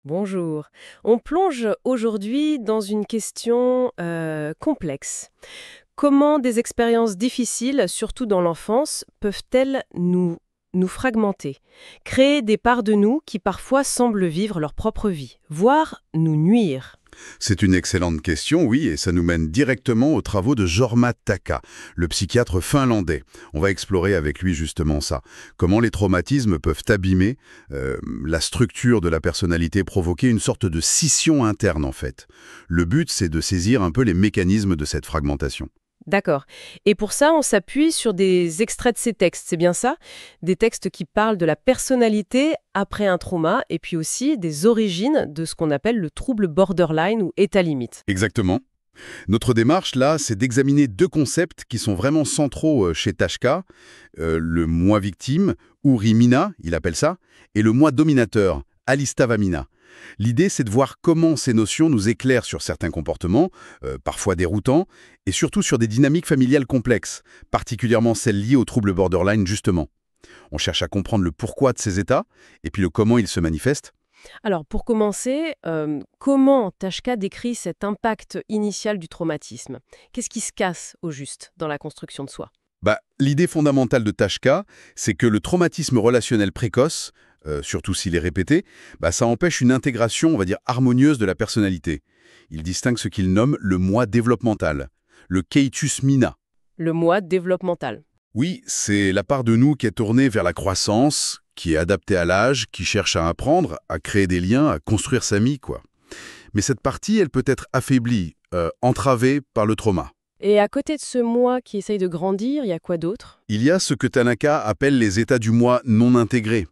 Bonjour. On plonge aujourd'hui dans une question complexe. Comment des expériences difficiles, surtout dans l'enfance, peuvent-elles nous fragmenter, créer des parts de nous qui parfois semblent vivre leur propre vie, voire nous nuire? C'est une excellente question, oui, et ça nous mène directement aux travaux de Jorma Taka, le psychiatre finlandais. On va explorer avec lui justement ça. Comment les traumatismes peuvent abîmer la structure de la personnalité, provoquer une sorte de scission interne en fait. Le but, c'est de saisir un peu les mécanismes de cette fragmentation. D'accord. Et pour ça, on s'appuie sur des extraits de ces textes, c'est bien ça? Des textes qui parlent de la personnalité après un trauma et puis aussi des origines de ce qu'on appelle le trouble borderline ou état limite. Exactement. Notre démarche, là, c'est d'examiner deux concepts qui sont vraiment centraux chez Tashka, le moi victime, ou Rimina, il appelle ça, et le moi dominateur, Alistavamina. L'idée, c'est de voir comment ces notions nous éclairent sur certains comportements, parfois déroutants, et surtout sur des dynamiques familiales complexes, particulièrement celles liées au trouble borderline, justement. On cherche à comprendre le pourquoi de ces états, et puis le comment ils se manifestent. Alors, pour commencer, comment Tashka décrit cet impact initial du traumatisme? Qu'est-ce qui se casse, au juste, dans la construction de soi? L'idée fondamentale de Tashka, c'est que le traumatisme relationnel précoce, surtout s'il est répété, ça empêche une intégration, on va dire, harmonieuse de la personnalité. Il distingue ce qu'il nomme le moi développemental, le keitus mina. Le moi développemental. Oui, c'est la part de nous qui est tournée vers la croissance, qui est adaptée à l'âge, qui cherche à apprendre, à créer des liens, à construire sa vie, quoi. Mais cette partie, elle peut être affaiblie, entravée par le trauma. Et à côté de ce moi qui essaye de grandir, il y a quoi d'autre? Il y a ce que Tanaka appelle les états du moi non intégrés.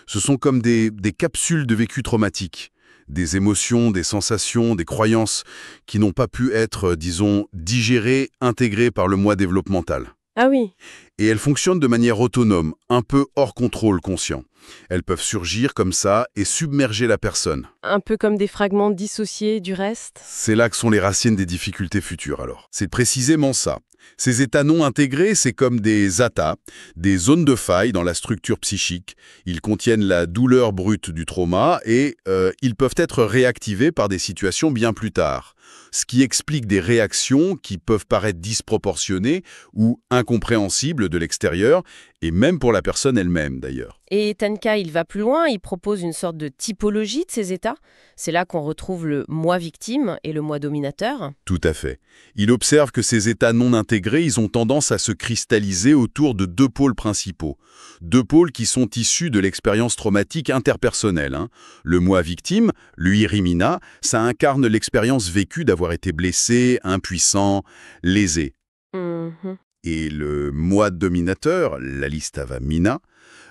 Ce sont comme des capsules de vécu traumatique, des émotions, des sensations, des croyances qui n'ont pas pu être, disons, digérées, intégrées par le moi développemental. Ah oui. Et elles fonctionnent de manière autonome, un peu hors contrôle conscient. Elles peuvent surgir comme ça et submerger la personne. Un peu comme des fragments dissociés du reste? C'est là que sont les racines des difficultés futures alors. C'est précisément ça. Ces états non intégrés, c'est comme des atas, des zones de faille dans la structure psychique. Ils contiennent la douleur brute du trauma et ils peuvent être réactivés par des situations bien plus tard. Ce qui explique des réactions qui peuvent paraître disproportionnées ou incompréhensibles de l'extérieur, et même pour la personne elle-même d'ailleurs. Et Tenka, il va plus loin, il propose une sorte de typologie de ces états. C'est là qu'on retrouve le moi victime et le moi dominateur. Tout à fait. Il observe que ces états non intégrés, ils ont tendance à se cristalliser autour de deux pôles principaux. Deux pôles qui sont issus de l'expérience traumatique interpersonnelle. Le moi victime, lui Rimina, ça incarne l'expérience vécue d'avoir été blessé, impuissant, lésé. Mhm. Et le moi dominateur, l'Alistavamina,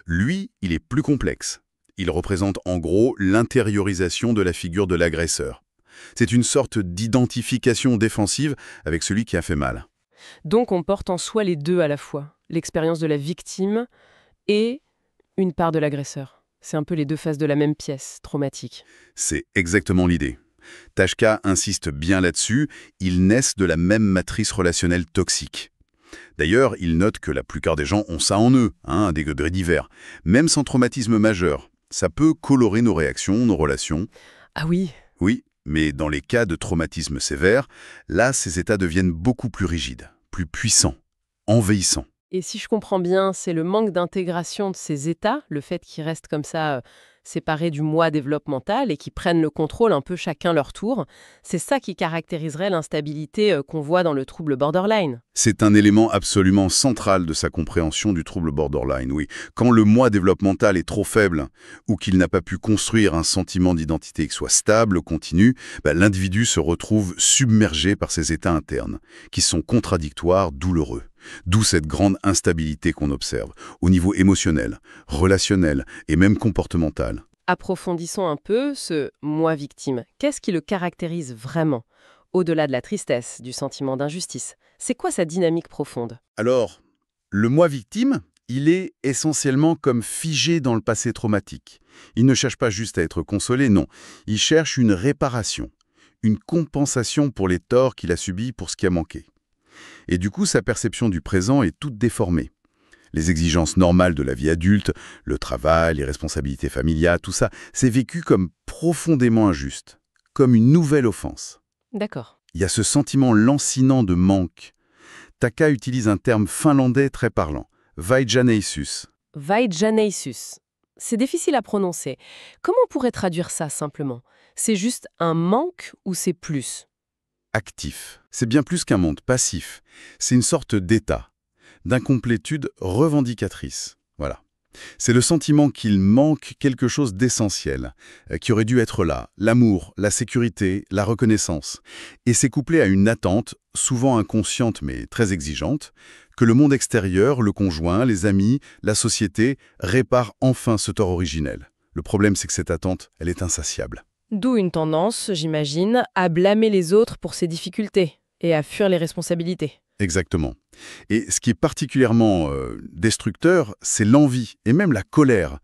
lui, il est plus complexe. Il représente en gros l'intériorisation de la figure de l'agresseur. C'est une sorte d'identification défensive avec celui qui a fait mal. Donc on porte en soi les deux à la fois, l'expérience de la victime et une part de l'agresseur. C'est un peu les deux faces de la même pièce, traumatique. C'est exactement l'idée. Tashka insiste bien là-dessus, ils naissent de la même matrice relationnelle toxique. D'ailleurs, il note que la plupart des gens ont ça en eux, à des degrés divers. Même sans traumatisme majeur, ça peut colorer nos réactions, nos relations. Ah oui. Oui, mais dans les cas de traumatisme sévère, là, ces états deviennent beaucoup plus rigides, plus puissants, envahissants. Et si je comprends bien, c'est le manque d'intégration de ces états, le fait qu'ils restent comme ça séparés du moi développemental et qu'ils prennent le contrôle un peu chacun leur tour. C'est ça qui caractériserait l'instabilité qu'on voit dans le trouble borderline. C'est un élément absolument central de sa compréhension du trouble borderline, oui. Quand le moi développemental est trop faible ou qu'il n'a pas pu construire un sentiment d'identité qui soit stable, continu, l'individu se retrouve submergé par ses états internes, qui sont contradictoires, douloureux. D'où cette grande instabilité qu'on observe, au niveau émotionnel, relationnel et même comportemental. Approfondissons un peu ce moi victime. Qu'est-ce qui le caractérise vraiment? Au-delà de la tristesse, du sentiment d'injustice, c'est quoi sa dynamique profonde? Alors, le moi victime, il est essentiellement comme figé dans le passé traumatique. Il ne cherche pas juste à être consolé, non. Il cherche une réparation, une compensation pour les torts qu'il a subis pour ce qui a manqué. Et du coup, sa perception du présent est toute déformée. Les exigences normales de la vie adulte, le travail, les responsabilités familiales, tout ça, c'est vécu comme profondément injuste, comme une nouvelle offense. D'accord. Il y a ce sentiment lancinant de manque. Taka utilise un terme finlandais très parlant, vaidjaneisus. Vaidjaneisus. C'est difficile à prononcer. Comment on pourrait traduire ça simplement? C'est juste un manque ou c'est plus? Actif. C'est bien plus qu'un monde passif. C'est une sorte d'état, d'incomplétude revendicatrice. Voilà. C'est le sentiment qu'il manque quelque chose d'essentiel, qui aurait dû être là, l'amour, la sécurité, la reconnaissance. Et c'est couplé à une attente, souvent inconsciente mais très exigeante, que le monde extérieur, le conjoint, les amis, la société, réparent enfin ce tort originel. Le problème, c'est que cette attente, elle est insatiable. D'où une tendance, j'imagine, à blâmer les autres pour ses difficultés et à fuir les responsabilités. Exactement. Et ce qui est particulièrement destructeur, c'est l'envie et même la colère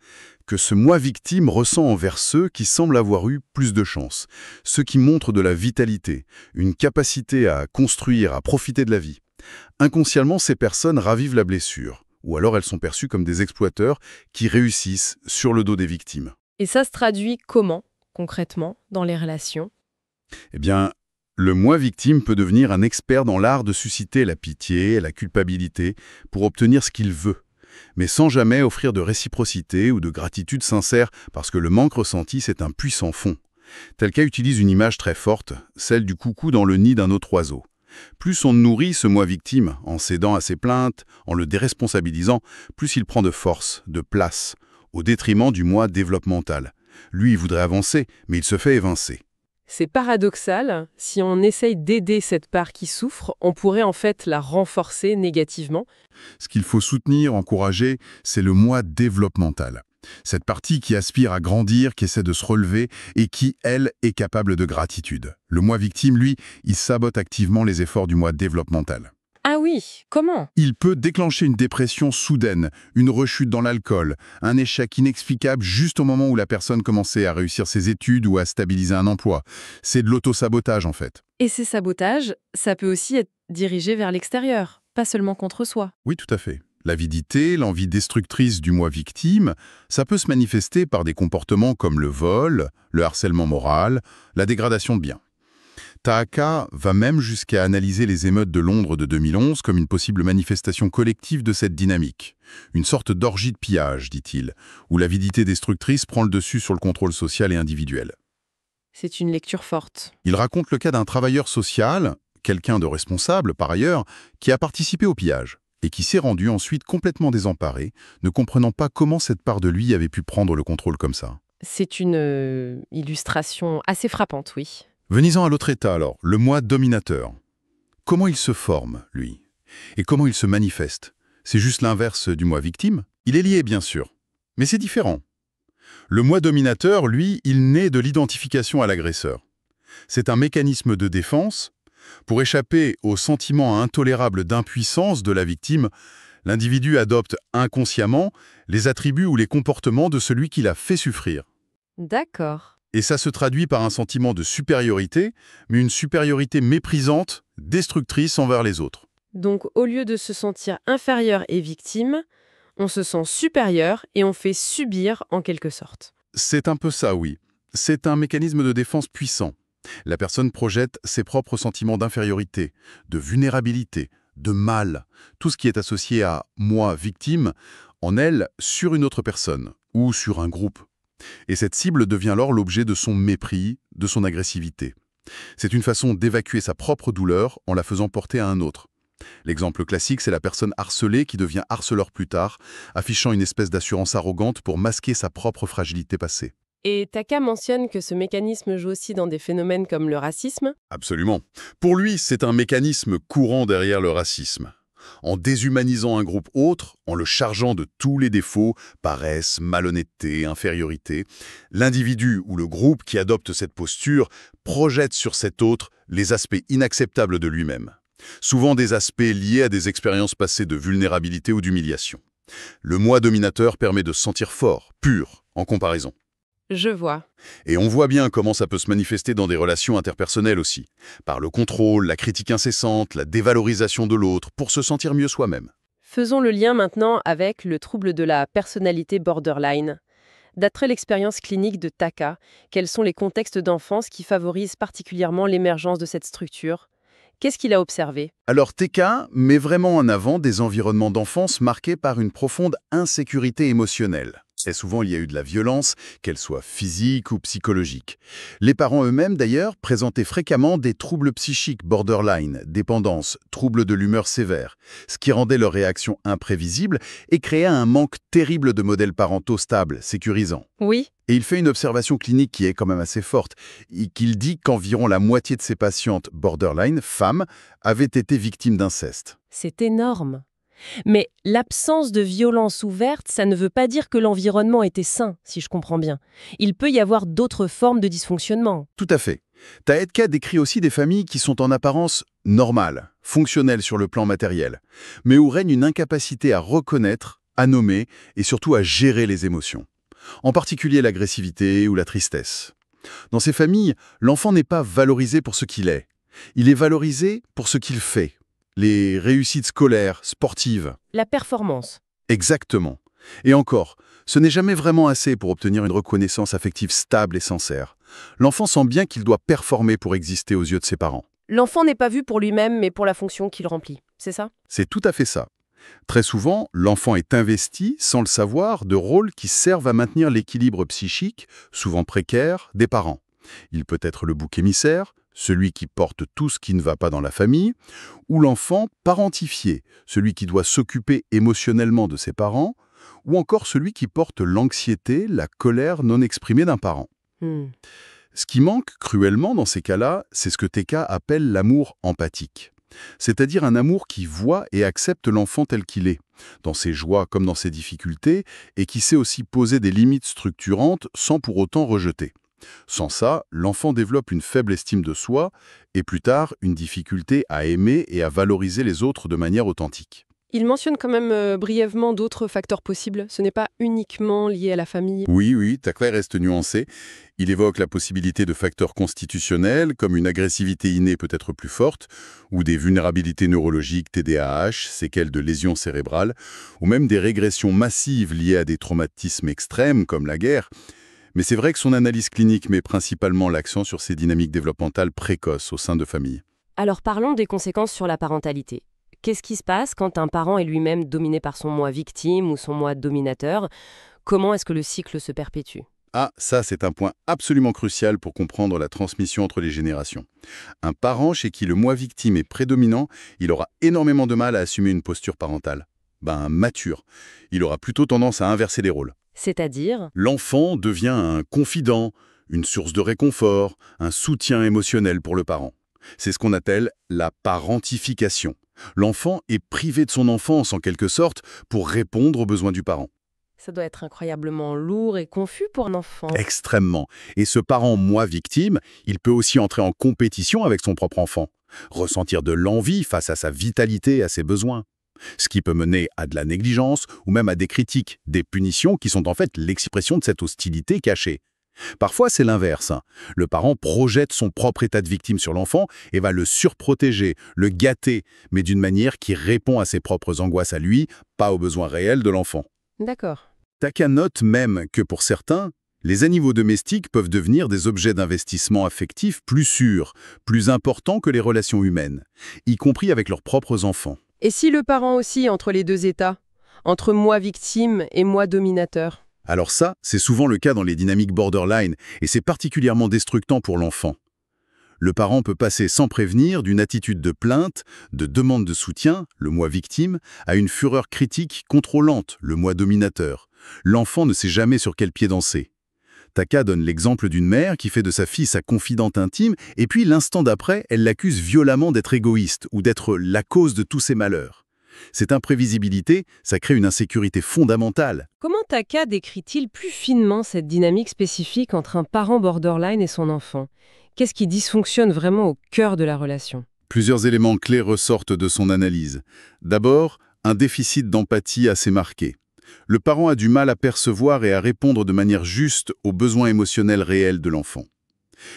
que ce moi victime ressent envers ceux qui semblent avoir eu plus de chance, ceux qui montrent de la vitalité, une capacité à construire, à profiter de la vie. Inconsciemment, ces personnes ravivent la blessure, ou alors elles sont perçues comme des exploiteurs qui réussissent sur le dos des victimes. Et ça se traduit comment, concrètement, dans les relations? Eh bien, le moi victime peut devenir un expert dans l'art de susciter la pitié et la culpabilité pour obtenir ce qu'il veut, mais sans jamais offrir de réciprocité ou de gratitude sincère parce que le manque ressenti, c'est un puissant fond. Telka utilise une image très forte, celle du coucou dans le nid d'un autre oiseau. Plus on nourrit ce moi victime, en cédant à ses plaintes, en le déresponsabilisant, plus il prend de force, de place, au détriment du moi développemental. Lui, il voudrait avancer, mais il se fait évincer. C'est paradoxal, si on essaye d'aider cette part qui souffre, on pourrait en fait la renforcer négativement. Ce qu'il faut soutenir, encourager, c'est le moi développemental. Cette partie qui aspire à grandir, qui essaie de se relever et qui, elle, est capable de gratitude. Le moi victime, lui, il sabote activement les efforts du moi développemental. Ah oui, comment? Il peut déclencher une dépression soudaine, une rechute dans l'alcool, un échec inexplicable juste au moment où la personne commençait à réussir ses études ou à stabiliser un emploi. C'est de l'auto-sabotage en fait. Et ces sabotages, ça peut aussi être dirigé vers l'extérieur, pas seulement contre soi. Oui, tout à fait. L'avidité, l'envie destructrice du moi victime, ça peut se manifester par des comportements comme le vol, le harcèlement moral, la dégradation de biens. Taka va même jusqu'à analyser les émeutes de Londres de 2011 comme une possible manifestation collective de cette dynamique. Une sorte d'orgie de pillage, dit-il, où l'avidité destructrice prend le dessus sur le contrôle social et individuel. C'est une lecture forte. Il raconte le cas d'un travailleur social, quelqu'un de responsable par ailleurs, qui a participé au pillage et qui s'est rendu ensuite complètement désemparé, ne comprenant pas comment cette part de lui avait pu prendre le contrôle comme ça. C'est une illustration assez frappante, oui. Venons-en à l'autre état alors, le moi dominateur. Comment il se forme, lui? Et comment il se manifeste? C'est juste l'inverse du moi victime? Il est lié, bien sûr, mais c'est différent. Le moi dominateur, lui, il naît de l'identification à l'agresseur. C'est un mécanisme de défense. Pour échapper au sentiment intolérable d'impuissance de la victime, l'individu adopte inconsciemment les attributs ou les comportements de celui qui l'a fait souffrir. D'accord. Et ça se traduit par un sentiment de supériorité, mais une supériorité méprisante, destructrice envers les autres. Donc, au lieu de se sentir inférieur et victime, on se sent supérieur et on fait subir en quelque sorte. C'est un peu ça, oui. C'est un mécanisme de défense puissant. La personne projette ses propres sentiments d'infériorité, de vulnérabilité, de mal, tout ce qui est associé à « moi, victime », en elle, sur une autre personne ou sur un groupe. Et cette cible devient alors l'objet de son mépris, de son agressivité. C'est une façon d'évacuer sa propre douleur en la faisant porter à un autre. L'exemple classique, c'est la personne harcelée qui devient harceleur plus tard, affichant une espèce d'assurance arrogante pour masquer sa propre fragilité passée. Et Taka mentionne que ce mécanisme joue aussi dans des phénomènes comme le racisme. Absolument. Pour lui, c'est un mécanisme courant derrière le racisme. En déshumanisant un groupe autre, en le chargeant de tous les défauts, paresse, malhonnêteté, infériorité, l'individu ou le groupe qui adopte cette posture projette sur cet autre les aspects inacceptables de lui-même. Souvent des aspects liés à des expériences passées de vulnérabilité ou d'humiliation. Le moi dominateur permet de se sentir fort, pur, en comparaison. Je vois. Et on voit bien comment ça peut se manifester dans des relations interpersonnelles aussi, par le contrôle, la critique incessante, la dévalorisation de l'autre, pour se sentir mieux soi-même. Faisons le lien maintenant avec le trouble de la personnalité borderline. D'après l'expérience clinique de Taka, quels sont les contextes d'enfance qui favorisent particulièrement l'émergence de cette structure? Qu'est-ce qu'il a observé? Alors TK met vraiment en avant des environnements d'enfance marqués par une profonde insécurité émotionnelle. Et souvent, il y a eu de la violence, qu'elle soit physique ou psychologique. Les parents eux-mêmes, d'ailleurs, présentaient fréquemment des troubles psychiques borderline, dépendance, troubles de l'humeur sévère, ce qui rendait leurs réactions imprévisibles et créait un manque terrible de modèles parentaux stables, sécurisants. Oui, Et il fait une observation clinique qui est quand même assez forte, qu'il dit qu'environ la moitié de ses patientes borderline, femmes, avaient été victimes d'inceste. c'est énorme. Mais l'absence de violence ouverte, ça ne veut pas dire que l'environnement était sain, si je comprends bien. Il peut y avoir d'autres formes de dysfonctionnement. Tout à fait. Taedka décrit aussi des familles qui sont en apparence normales, fonctionnelles sur le plan matériel, mais où règne une incapacité à reconnaître, à nommer et surtout à gérer les émotions. En particulier l'agressivité ou la tristesse. Dans ces familles, l'enfant n'est pas valorisé pour ce qu'il est. Il est valorisé pour ce qu'il fait. Les réussites scolaires, sportives. La performance. Exactement. Et encore, ce n'est jamais vraiment assez pour obtenir une reconnaissance affective stable et sincère. L'enfant sent bien qu'il doit performer pour exister aux yeux de ses parents. L'enfant n'est pas vu pour lui-même, mais pour la fonction qu'il remplit. C'est ça? C'est tout à fait ça. Très souvent, l'enfant est investi, sans le savoir, de rôles qui servent à maintenir l'équilibre psychique, souvent précaire, des parents. Il peut être le bouc émissaire, celui qui porte tout ce qui ne va pas dans la famille, ou l'enfant parentifié, celui qui doit s'occuper émotionnellement de ses parents, ou encore celui qui porte l'anxiété, la colère non exprimée d'un parent. Hmm. Ce qui manque cruellement dans ces cas-là, c'est ce que TK appelle l'amour empathique. C'est-à-dire un amour qui voit et accepte l'enfant tel qu'il est, dans ses joies comme dans ses difficultés, et qui sait aussi poser des limites structurantes sans pour autant rejeter. Sans ça, l'enfant développe une faible estime de soi et plus tard une difficulté à aimer et à valoriser les autres de manière authentique. Il mentionne quand même brièvement d'autres facteurs possibles. Ce n'est pas uniquement lié à la famille. Oui, Tackler reste nuancé. Il évoque la possibilité de facteurs constitutionnels, comme une agressivité innée peut-être plus forte, ou des vulnérabilités neurologiques, TDAH, séquelles de lésions cérébrales, ou même des régressions massives liées à des traumatismes extrêmes, comme la guerre. Mais c'est vrai que son analyse clinique met principalement l'accent sur ces dynamiques développementales précoces au sein de familles. Alors parlons des conséquences sur la parentalité. Qu'est-ce qui se passe quand un parent est lui-même dominé par son moi victime ou son moi dominateur? Comment est-ce que le cycle se perpétue? Ah, ça c'est un point absolument crucial pour comprendre la transmission entre les générations. Un parent chez qui le moi victime est prédominant, il aura énormément de mal à assumer une posture parentale. Mature. Il aura plutôt tendance à inverser les rôles. C'est-à-dire? L'enfant devient un confident, une source de réconfort, un soutien émotionnel pour le parent. C'est ce qu'on appelle la parentification. L'enfant est privé de son enfance en quelque sorte pour répondre aux besoins du parent. Ça doit être incroyablement lourd et confus pour un enfant. Extrêmement. Et ce parent moi victime, il peut aussi entrer en compétition avec son propre enfant, ressentir de l'envie face à sa vitalité et à ses besoins. Ce qui peut mener à de la négligence ou même à des critiques, des punitions qui sont en fait l'expression de cette hostilité cachée. Parfois, c'est l'inverse. Le parent projette son propre état de victime sur l'enfant et va le surprotéger, le gâter, mais d'une manière qui répond à ses propres angoisses à lui, pas aux besoins réels de l'enfant. D'accord. Taka note même que pour certains, les animaux domestiques peuvent devenir des objets d'investissement affectif plus sûrs, plus importants que les relations humaines, y compris avec leurs propres enfants. Et si le parent aussi entre les deux états, entre moi victime et moi dominateur? Alors ça, c'est souvent le cas dans les dynamiques borderline, et c'est particulièrement destructant pour l'enfant. Le parent peut passer sans prévenir d'une attitude de plainte, de demande de soutien, le moi victime, à une fureur critique contrôlante, le moi dominateur. L'enfant ne sait jamais sur quel pied danser. Taka donne l'exemple d'une mère qui fait de sa fille sa confidente intime, et puis l'instant d'après, elle l'accuse violemment d'être égoïste ou d'être la cause de tous ses malheurs. Cette imprévisibilité, ça crée une insécurité fondamentale. Comment Taka décrit-il plus finement cette dynamique spécifique entre un parent borderline et son enfant? Qu'est-ce qui dysfonctionne vraiment au cœur de la relation? Plusieurs éléments clés ressortent de son analyse. D'abord, un déficit d'empathie assez marqué. Le parent a du mal à percevoir et à répondre de manière juste aux besoins émotionnels réels de l'enfant.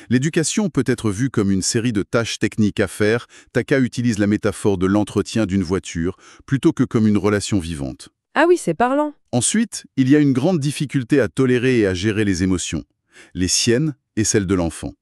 L'éducation peut être vue comme une série de tâches techniques à faire. Taka utilise la métaphore de l'entretien d'une voiture plutôt que comme une relation vivante. Ah oui, c'est parlant. Ensuite, il y a une grande difficulté à tolérer et à gérer les émotions, les siennes et celles de l'enfant.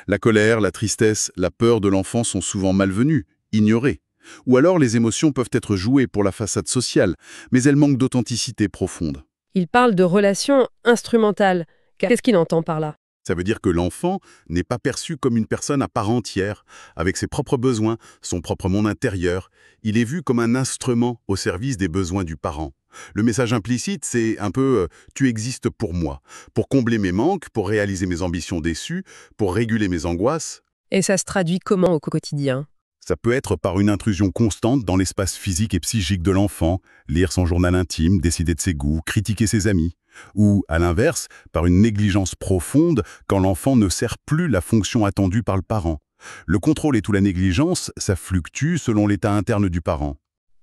La colère, la tristesse, la peur de l'enfant sont souvent malvenues, ignorées. Ou alors les émotions peuvent être jouées pour la façade sociale, mais elles manquent d'authenticité profonde. Il parle de relations instrumentales. Qu'est-ce qu'il entend par là? Ça veut dire que l'enfant n'est pas perçu comme une personne à part entière, avec ses propres besoins, son propre monde intérieur. Il est vu comme un instrument au service des besoins du parent. Le message implicite, c'est un peu tu existes pour moi, pour combler mes manques, pour réaliser mes ambitions déçues, pour réguler mes angoisses. Et ça se traduit comment au quotidien? Ça peut être par une intrusion constante dans l'espace physique et psychique de l'enfant, lire son journal intime, décider de ses goûts, critiquer ses amis. Ou, à l'inverse, par une négligence profonde quand l'enfant ne sert plus la fonction attendue par le parent. Le contrôle et ou la négligence, ça fluctue selon l'état interne du parent.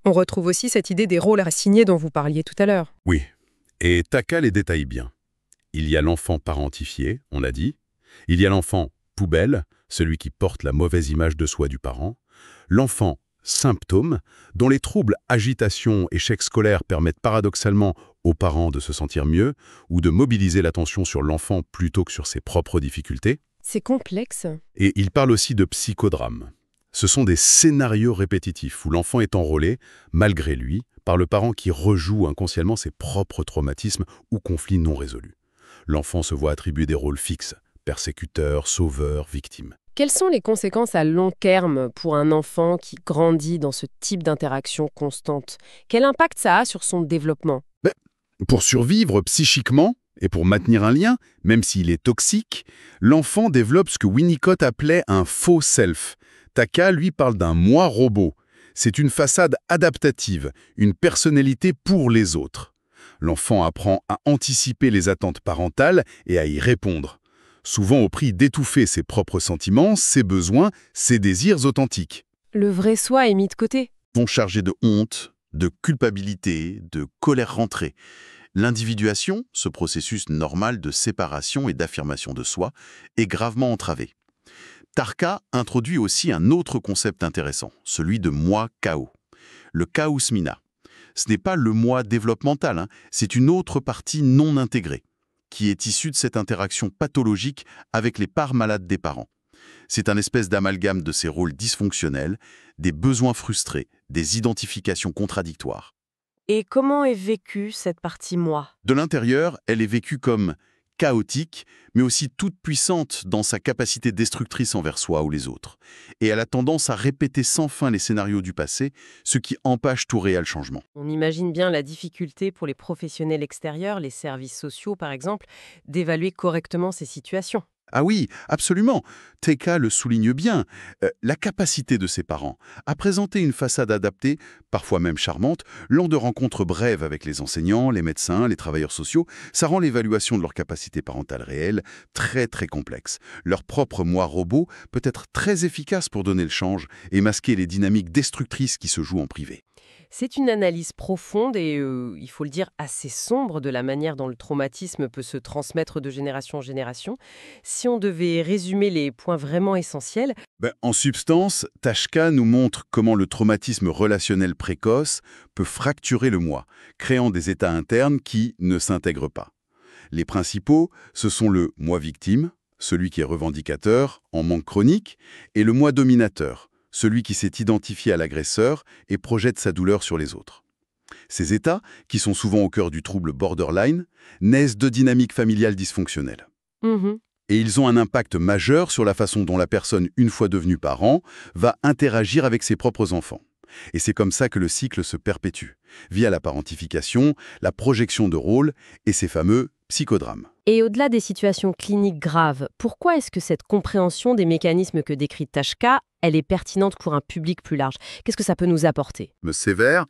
On retrouve aussi cette idée des rôles assignés dont vous parliez tout à l'heure. Oui, et Taka les détaille bien. Il y a l'enfant parentifié, on l'a dit. Il y a l'enfant poubelle, celui qui porte la mauvaise image de soi du parent. L'enfant symptôme, dont les troubles, agitation, échec scolaire permettent paradoxalement aux parents de se sentir mieux ou de mobiliser l'attention sur l'enfant plutôt que sur ses propres difficultés. C'est complexe. Et il parle aussi de psychodrame. Ce sont des scénarios répétitifs où l'enfant est enrôlé, malgré lui, par le parent qui rejoue inconsciemment ses propres traumatismes ou conflits non résolus. L'enfant se voit attribuer des rôles fixes, persécuteur, sauveur, victime. Quelles sont les conséquences à long terme pour un enfant qui grandit dans ce type d'interaction constante? Quel impact ça a sur son développement? Pour survivre psychiquement et pour maintenir un lien, même s'il est toxique, l'enfant développe ce que Winnicott appelait un faux self. Taka, lui, parle d'un moi robot. C'est une façade adaptative, une personnalité pour les autres. L'enfant apprend à anticiper les attentes parentales et à y répondre, souvent au prix d'étouffer ses propres sentiments, ses besoins, ses désirs authentiques. Le vrai soi est mis de côté. Ils sont chargés de honte, de culpabilité, de colère rentrée. L'individuation, ce processus normal de séparation et d'affirmation de soi, est gravement entravé. Tarka introduit aussi un autre concept intéressant, celui de moi chaos. Le chaos mina. Ce n'est pas le moi développemental, c'est une autre partie non intégrée, qui est issue de cette interaction pathologique avec les parts malades des parents. C'est un espèce d'amalgame de ces rôles dysfonctionnels, des besoins frustrés, des identifications contradictoires. Et comment est vécue cette partie moi? De l'intérieur, elle est vécue comme chaotique, mais aussi toute puissante dans sa capacité destructrice envers soi ou les autres. Et elle a tendance à répéter sans fin les scénarios du passé, ce qui empêche tout réel changement. On imagine bien la difficulté pour les professionnels extérieurs, les services sociaux par exemple, d'évaluer correctement ces situations. Ah oui, absolument. Teka le souligne bien. La capacité de ses parents à présenter une façade adaptée, parfois même charmante, lors de rencontres brèves avec les enseignants, les médecins, les travailleurs sociaux, ça rend l'évaluation de leur capacité parentale réelle très très complexe. Leur propre moi robot peut être très efficace pour donner le change et masquer les dynamiques destructrices qui se jouent en privé. C'est une analyse profonde et, il faut le dire, assez sombre de la manière dont le traumatisme peut se transmettre de génération en génération. Si on devait résumer les points vraiment essentiels, En substance, Tashka nous montre comment le traumatisme relationnel précoce peut fracturer le moi, créant des états internes qui ne s'intègrent pas. Les principaux, ce sont le moi victime, celui qui est revendicateur, en manque chronique, et le moi dominateur, celui qui s'est identifié à l'agresseur et projette sa douleur sur les autres. Ces états, qui sont souvent au cœur du trouble borderline, naissent de dynamiques familiales dysfonctionnelles. Et ils ont un impact majeur sur la façon dont la personne, une fois devenue parent, va interagir avec ses propres enfants. Et c'est comme ça que le cycle se perpétue, via la parentification, la projection de rôle et ces fameux psychodrames. et au-delà des situations cliniques graves, pourquoi est-ce que cette compréhension des mécanismes que décrit Tashka, elle est pertinente pour un public plus large? Qu'est-ce que ça peut nous apporter? Sévères,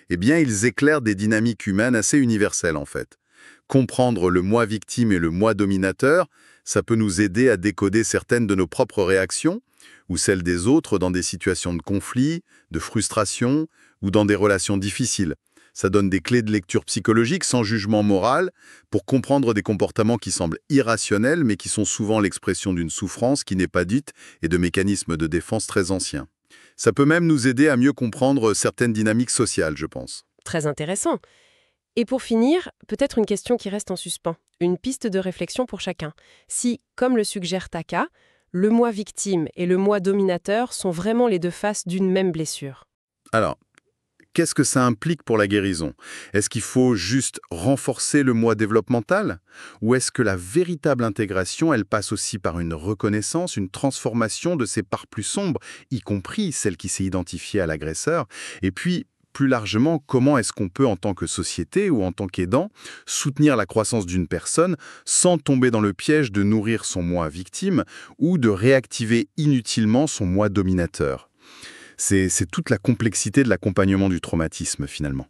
ils éclairent des dynamiques humaines assez universelles en fait. Comprendre le moi victime et le moi dominateur, ça peut nous aider à décoder certaines de nos propres réactions ou celles des autres dans des situations de conflit, de frustration ou dans des relations difficiles. Ça donne des clés de lecture psychologique sans jugement moral pour comprendre des comportements qui semblent irrationnels mais qui sont souvent l'expression d'une souffrance qui n'est pas dite et de mécanismes de défense très anciens. Ça peut même nous aider à mieux comprendre certaines dynamiques sociales, je pense. Très intéressant. Et pour finir, peut-être une question qui reste en suspens, une piste de réflexion pour chacun. Si, comme le suggère Taka, le moi victime et le moi dominateur sont vraiment les deux faces d'une même blessure. Alors, qu'est-ce que ça implique pour la guérison? Est-ce qu'il faut juste renforcer le moi développemental? Ou est-ce que la véritable intégration, elle passe aussi par une reconnaissance, une transformation de ces parts plus sombres, y compris celle qui s'est identifiée à l'agresseur? Et puis, plus largement, comment est-ce qu'on peut, en tant que société ou en tant qu'aidant, soutenir la croissance d'une personne sans tomber dans le piège de nourrir son moi victime ou de réactiver inutilement son moi dominateur? C'est toute la complexité de l'accompagnement du traumatisme, finalement.